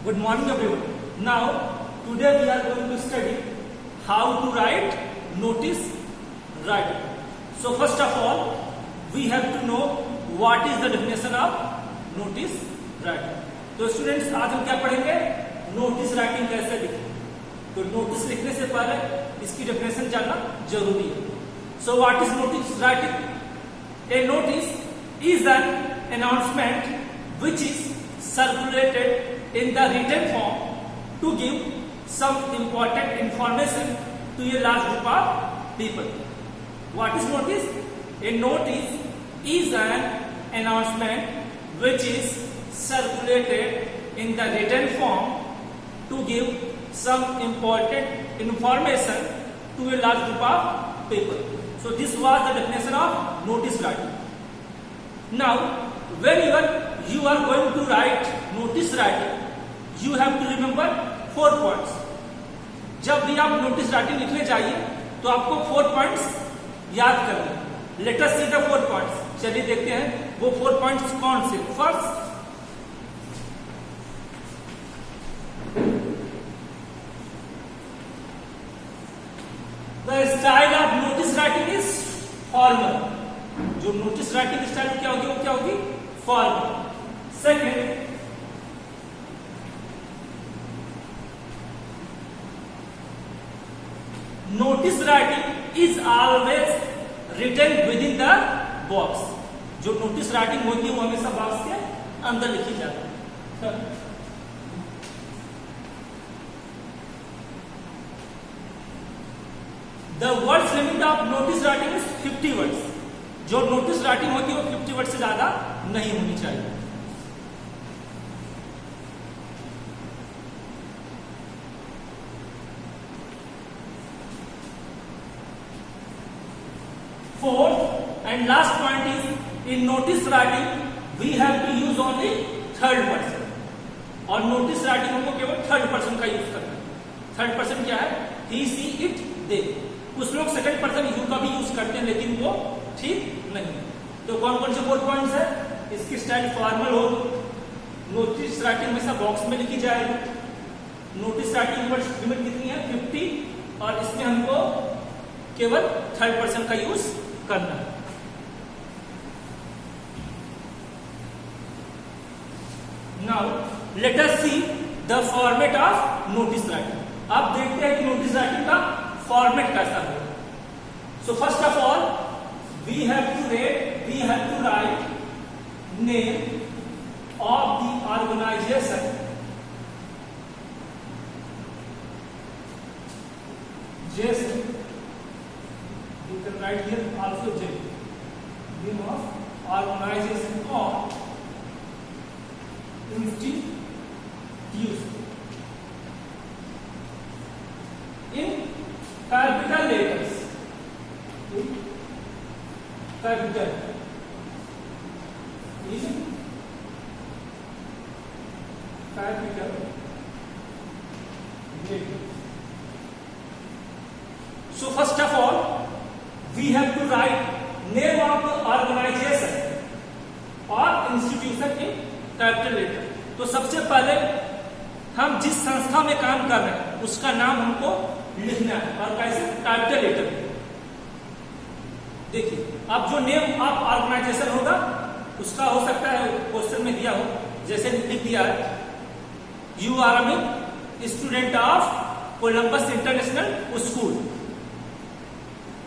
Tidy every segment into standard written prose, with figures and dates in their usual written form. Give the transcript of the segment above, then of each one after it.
Good morning everyone. Now today we are going to study how to write notice writing. So first of all we have to know what is the definition of notice writing. तो students आज हम क्या पढ़ेंगे, notice writing कैसे लिखें. तो notice लिखने से पहले इसकी डेफिनेशन जानना जरूरी है. So what is notice writing? A notice is an announcement which is circulated in the written form to give some important information to a large group of people. What is notice? A notice is an announcement which is circulated in the written form to give some important information to a large group of people. So this was the definition of notice writing. Now, whenever you are going to write notice writing, you have to remember 4 points. जब भी आप notice writing लिखने जाइए तो आपको 4 points याद करने. Let us see the 4 points. चलिए देखते हैं वो 4 पॉइंट्स कौन से. First, the style of notice writing is formal. जो नोटिस राइटिंग स्टाइल क्या होगी, वो क्या होगी, formal. Second, notice writing is always written within the box. जो नोटिस राइटिंग होती है वो हमेशा बॉक्स के अंदर लिखी जाती है. The words limit of notice writing is 50 words. जो नोटिस राइटिंग होती है वो 50 वर्ड से ज्यादा नहीं होनी चाहिए. Fourth and last point is, in notice writing we have to use only third person. और नोटिस राइटिंग हमको केवल थर्ड पर्सन का यूज करना है. थर्ड पर्सन क्या है, ही, सी, इट, दे. कुछ लोग सेकंड पर्सन यू का भी यूज करते हैं लेकिन वो ठीक नहीं. तो कौन कौन से 4 पॉइंट्स है? इसकी स्टाइल फॉर्मल हो, नोटिस राइटिंग हमेशा बॉक्स में लिखी जाएगी, नोटिस राइटिंग वर्ड्स लिमिट कितनी है, 50, और इसमें हमको केवल थर्ड पर्सन का यूज करना है. Now let us see the format of notice writing. अब देखते हैं कि नोटिस राइटिंग का फॉर्मेट कैसा है. So first of all we have to write name of the organization, Jason. You can write here also J. Name of organization or institute in capital letters. Capital is capital letter. So first of all we have to write name of the organization or institution in capital letter. तो सबसे पहले हम जिस संस्था में काम कर रहे हैं उसका नाम हमको लिखना है, और कैसे, कैपिटल लेटर. देखिए, अब जो नेम ऑफ ऑर्गेनाइजेशन होगा उसका हो सकता है क्वेश्चन में दिया हो, जैसे लिख दिया है you are a student of Columbus international school.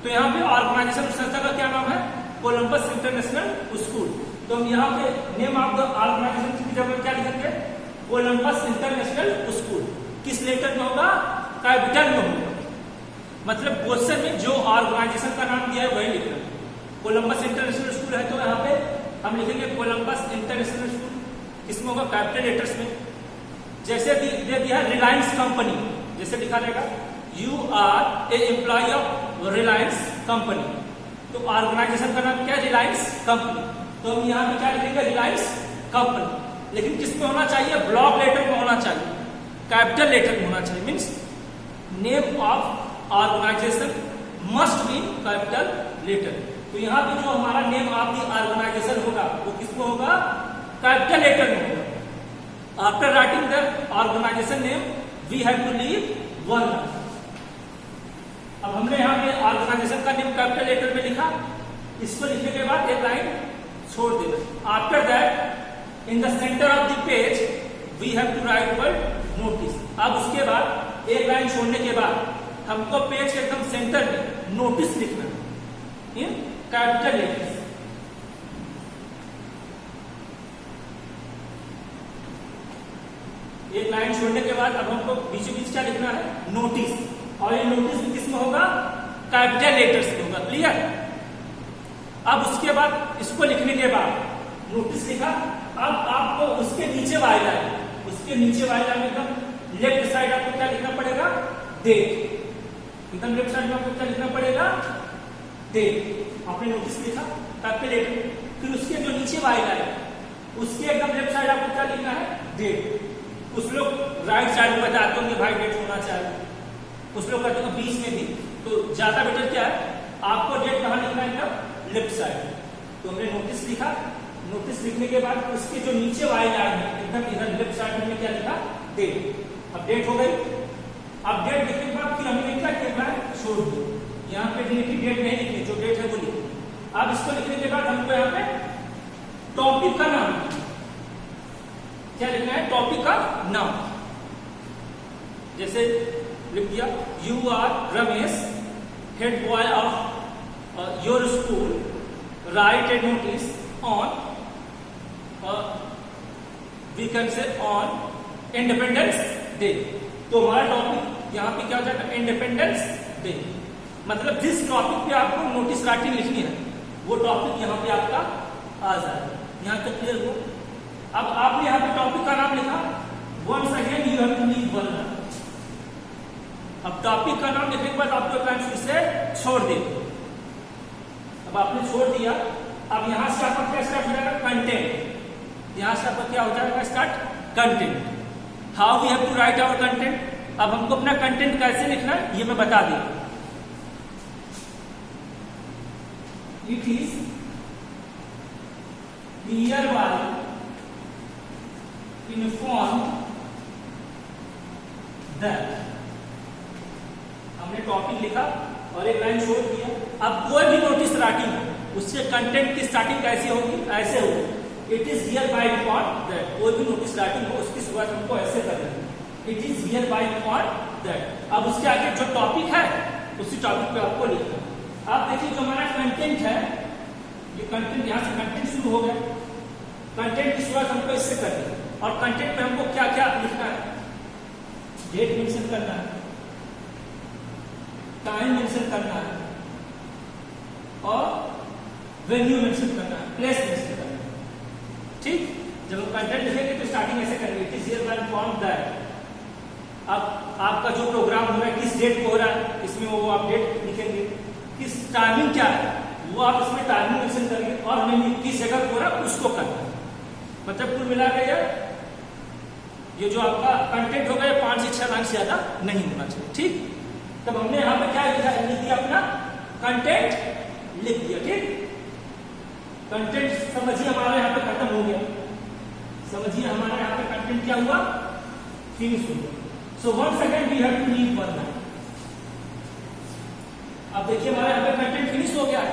तो यहाँ पे ऑर्गेनाइजेशन संस्था का क्या नाम है, कोलंबस इंटरनेशनल स्कूल. तो हम यहाँ पे नेम ऑफ द ऑर्गेनाइजेशन की जगह क्या लिखेंगे, कोलंबस इंटरनेशनल स्कूल. किस लेटर में होगा, कैपिटल में होगा. मतलब क्वेश्चन में जो ऑर्गेनाइजेशन का नाम दिया है वही लिखना है. कोलंबस इंटरनेशनल स्कूल है तो यहाँ पे हम लिखेंगे कोलंबस इंटरनेशनल स्कूल. किसमें होगा, कैपिटल लेटर्स में. जैसे दे दिया है रिलायंस कंपनी, जैसे लिखा रहेगा you are a employ of Reliance company. तो ऑर्गेनाइजेशन का नाम क्या है, रिलायंस कंपनी. तो हम यहाँ पे क्या लिखेंगे, रिलायंस कंपनी. लेकिन किसमें होना चाहिए, ब्लॉक लेटर में होना चाहिए, कैपिटल लेटर में होना चाहिए. Means name of organisation must be capital letter. तो यहाँ पे जो हमारा नेम ऑफ द ऑर्गेनाइजेशन होगा वो किसमें होगा, कैपिटल लेटर में होगा. After writing the organisation name we have to leave one line. अब हमने यहाँ पे ऑर्गेनाइजेशन का नेम कैपिटल लेटर में लिखा, इसको लिखने के बाद एक लाइन छोड़ देना। After that in the centre of the page we have to write word notice. अब उसके बाद एक लाइन छोड़ने के बाद हमको पेज के एकदम सेंटर में नोटिस लिखना इन कैपिटल लेटर्स। एक लाइन छोड़ने के बाद अब हमको बीचों बीच क्या लिखना है, नोटिस, और ये नोटिस किस में होगा, कैपिटल लेटर्स में होगा। क्लियर। अब उसके बाद इसको लिखने के बाद नोटिस लिखा, अब आपको उसके नीचे वाली लाइन, उसके नीचे वाली लाइन एकदम लेफ्ट साइड आपको क्या लिखना पड़ेगा, डेट। एकदम लेफ्ट साइड में आपको क्या लिखना पड़ेगा, डेट। आपने नोटिस लिखा कैपिटल लेटर, फिर उसके जो नीचे वाली लाइन उसके एकदम लेफ्ट साइड आपको क्या लिखना है, डेट। कुछ लोग राइट साइड में बताते होंगे भाई डेट होना चाहिए, कुछ लोग कहते हैं बीच में भी, तो ज्यादा बेटर क्या है, आपको डेट कहाँ लिखना है, लेफ्ट साइड। तो हमने नोटिस लिखा, नोटिस लिखने के बाद उसके जो नीचे वाली लाइन है एकदम इधर लेफ्ट साइड में क्या लिखा, डेट। अब डेट हो गई। अब डेट लिखने के बाद फिर हमने क्या किया, छोड़ दी। यहाँ पे डेट नहीं लिखनी, जो डेट है वो लिखनी। अब इसको लिखने के बाद हमको यहाँ पे टॉपिक का नाम क्या लिखना है, टॉपिक का नाम। जैसे लिख दिया, you are Ramesh, head boy of your school, write a notice on, we can say on Independence Day. तो हमारा टॉपिक यहाँ पे क्या हो जाएगा, इंडिपेंडेंस डे। मतलब जिस टॉपिक पे आपको नोटिस राइटिंग लिखनी है वो टॉपिक यहाँ पे आपका आ जाएगा। यहाँ तक क्लियर हो। अब आपने यहाँ पे टॉपिक का नाम लिखा, once again you have to leave one line. अब टॉपिक का नाम लिखने के बाद आपको एक लाइन फिर से छोड़ दे। अब आपने छोड़ दिया, अब यहां से आपका क्या स्टार्ट हो जाएगा, कंटेंट। यहां से आपका क्या हो जाएगा, start content. How we have to write our content. अब हमको अपना कंटेंट कैसे लिखना है ये मैं बता दिया। It is hereby informed that, हमने टॉपिक लिखा और एक लाइन छोड़ दिया। अब कोई भी नोटिस राइटिंग हो उससे कंटेंट की स्टार्टिंग कैसी होगी, ऐसे होगी, it is hereby informed that। कोई भी नोटिस राइटिंग हो उसकी शुरुआत हमको ऐसे करनी है, it is hereby informed that। अब उसके आगे जो टॉपिक है उसी टॉपिक पे आपको लिखना है। आप देखिए जो हमारा कंटेंट है, ये कंटेंट, यहां से कंटेंट शुरू हो गया। कंटेंट की शुरुआत हमको इससे करनी है और कंटेंट में हमको क्या क्या लिखना है, डेट मेंशन करना है, टाइम मेंशन करना है और वेन्यू मेंशन करना है, प्लेस मेंशन करना है। ठीक। जब हम कंटेंट लिखेंगे तो स्टार्टिंग ऐसे करेंगे, it is hereby informed that। अब आपका जो प्रोग्राम हो रहा है किस डेट को हो रहा है, इसमें वो आप डेट लिखेंगे, किस टाइमिंग क्या है वो आप इसमें टाइमिंग मेंशन करेंगे, और वेन्यू किस जगह को हो रहा है उसको करना है। मतलब कुल मिला के ये जो आपका कंटेंट होगा ये 5 से 6 लाइन से ज्यादा नहीं होना चाहिए। ठीक। तब हमने यहाँ पे क्या लिख दिया, अपना कंटेंट लिख दिया। ठीक। कंटेंट समझिए हमारा यहाँ पे खत्म हो गया। समझिए हमारा यहाँ पे कंटेंट क्या हुआ, फिनिश हो गया। So once again we have to leave one line. अब देखिए हमारा यहाँ पे कंटेंट फिनिश हो गया।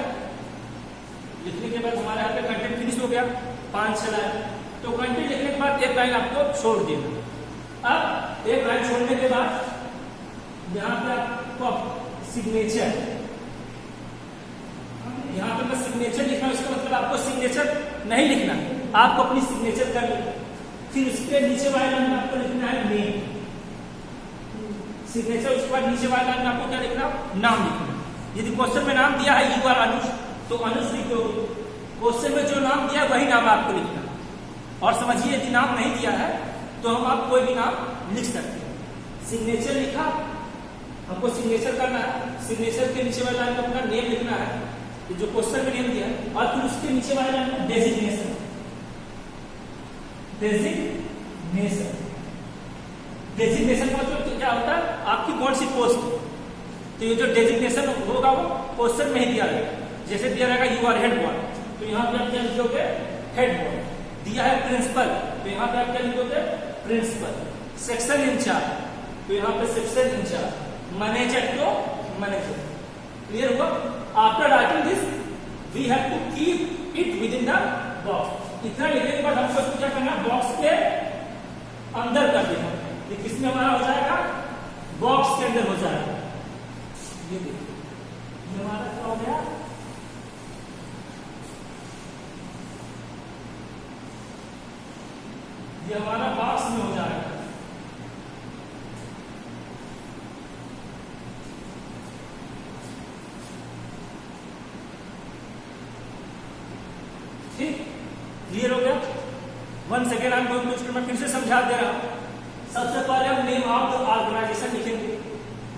लिखने के बाद हमारे यहाँ पे कंटेंट फिनिश हो गया 5-6 लाइन। तो कंटेंट लिखने के बाद एक लाइन आपको छोड़ देना। अब एक लाइन छोड़ने के बाद यहाँ पे आपको सिग्नेचर, यहाँ पे मैं सिग्नेचर लिखना, इसका मतलब आपको सिग्नेचर नहीं लिखना, आपको अपनी सिग्नेचर कर लेना। फिर उसके नीचे वाले लाइन में आपको लिखना है नेम, सिग्नेचर। उसके बाद नीचे वाले लाइन में आपको क्या लिखना, नाम लिखना। यदि क्वेश्चन में नाम दिया है यू आर अनुज तो अनुज लिखोगे, क्वेश्चन में जो नाम दिया वही नाम आपको लिखना। और समझिए यदि नाम नहीं दिया है तो हम आप कोई भी नाम लिख सकते हैं। सिग्नेचर लिखा, हमको सिग्नेचर करना है, सिग्नेचर के नीचे वाले लाइन में अपना नेम लिखना है जो क्वेश्चन में नेम दिया है, और फिर उसके नीचे वाले लाइन में डेजिग्नेशन। डेजिग्नेशन, डेजिग्नेशन का मतलब क्या होता है, आपकी कौन सी पोस्ट। तो ये जो डेजिग्नेशन होगा वो क्वेश्चन में ही दिया रहेगा। जैसे दिया रहेगा यू आर हेड बॉय, तो यहाँ पे आप क्या लिखोगे, हेड बॉय। दिया है प्रिंसिपल, तो यहाँ पे आप क्या लिखोगे? प्रिंसिपल। सेक्शन इंचार्ज, तो यहाँ पे सेक्शन इंचार्ज। मैनेजर तो मैनेजर। क्लियर हुआ? After writing this we have to keep it within the box. इतना लिखने के बाद हमको क्या करना? बॉक्स के अंदर कर देना। ये किसमें हमारा हो जाएगा? बॉक्स के अंदर हो जाएगा। ये देखिए, ये हमारा क्या हो गया? ये हमारा बॉक्स में हो जाएगा। ठीक, क्लियर हो गया? वन सेकेंड हम मैं फिर से समझा दे रहा हूं। सबसे पहले हम नेम ऑफ द ऑर्गेनाइजेशन लिखेंगे,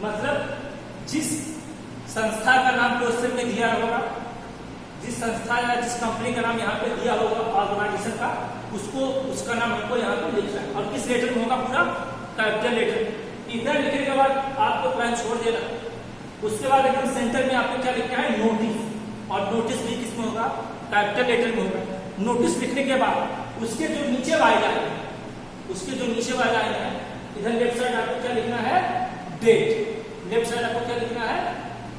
मतलब जिस संस्था का नाम क्वेश्चन में दिया होगा, जिस संस्था या जिस कंपनी का नाम यहाँ पे दिया होगा ऑर्गेनाइजेशन का, उसको उसका नाम हमको यहाँ पे लिखना है। और किस लेटर में होगा? पूरा कैपिटल लेटर। इधर लिखने के बाद आपको लाइन छोड़ देना। उसके बाद एकदम सेंटर में आपको क्या लिखना है? नोटिस। और नोटिस भी किसमें होगा? कैपिटल लेटर में होगा। नोटिस लिखने के बाद उसके जो नीचे वाली लाइन है, उसके जो नीचे वाली लाइन है, इधर लेफ्ट साइड आपको क्या लिखना है? डेट। लेफ्ट साइड आपको क्या लिखना है?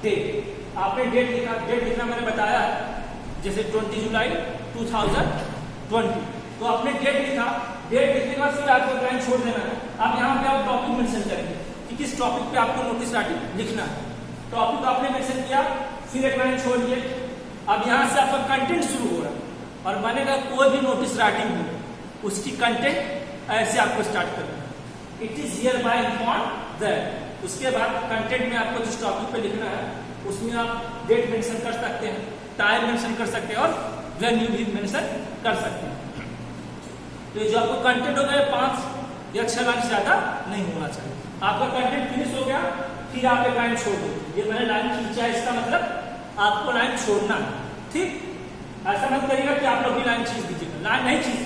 डेट। आपने डेट लिखा, डेट लिखना मैंने बताया है, जैसे 20 जुलाई 2020, तो आपने डेट लिखा। डेट लिखने के बाद फिर आपको लाइन छोड़ देना है। अब यहाँ पे आप टॉपिक मेंशन करेंगे कि किस टॉपिक पे आपको नोटिस राइटिंग लिखना है। टॉपिक आपने मेंशन किया, फिर एक लाइन छोड़ दिए। अब यहाँ से आपका कंटेंट शुरू हो रहा है और बनेगा कोई भी नोटिस राइटिंग हो, उसकी कंटेंट ऐसे आपको स्टार्ट करना है। It is here bye inform that. उसके बाद कंटेंट में आपको जिस टॉपिक पे लिखना है उसमें आप डेट मेंशन कर सकते हैं, टाइम मेंशन कर सकते हैं और वेन्यू भी मेंशन कर सकते हैं। तो ये जो आपको कंटेंट हो गया 5 या 6 लाइन से ज्यादा नहीं होना चाहिए। आपका कंटेंट फिनिश हो गया, फिर आप एक लाइन छोड़ दो। ये मैंने लाइन खींचा है, इसका मतलब आपको लाइन छोड़ना है। ठीक, ऐसा मत करिएगा कि आप लोग भी लाइन खींच दीजिएगा, लाइन नहीं खींच,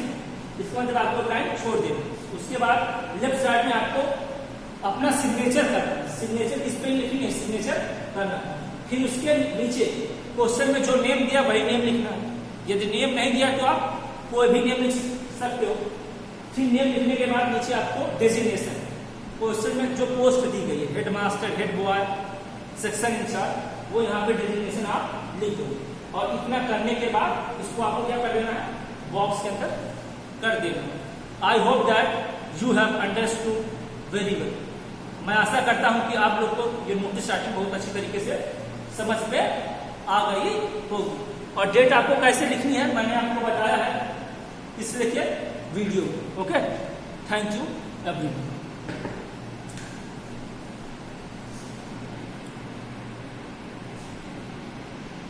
इसका मतलब आपको लाइन छोड़ देना। उसके बाद लेफ्ट साइड में आपको अपना सिग्नेचर करना है। सिग्नेचर किस पे लिखेंगे? सिग्नेचर करना। फिर उसके नीचे क्वेश्चन में जो नेम दिया वही नेम लिखना है। यदि नेम नहीं दिया तो आप कोई भी नेम लिख सकते हो। फिर नेम लिखने के बाद नीचे आपको डेजिग्नेशन, क्वेश्चन में जो पोस्ट दी गई है, head master, head boy, section incharge, वो यहाँ पे डेजिग्नेशन आप लिख दो। और इतना करने के बाद इसको आपको क्या कर देना है? बॉक्स के अंदर कर देना। I hope that you have understood very well. मैं आशा करता हूं कि आप लोग को ये नोटिस राइटिंग बहुत अच्छी तरीके से समझ में आ गई होगी। और डेट आपको कैसे लिखनी है मैंने आपको बताया है, इसलिए video. Okay, thank you everyone.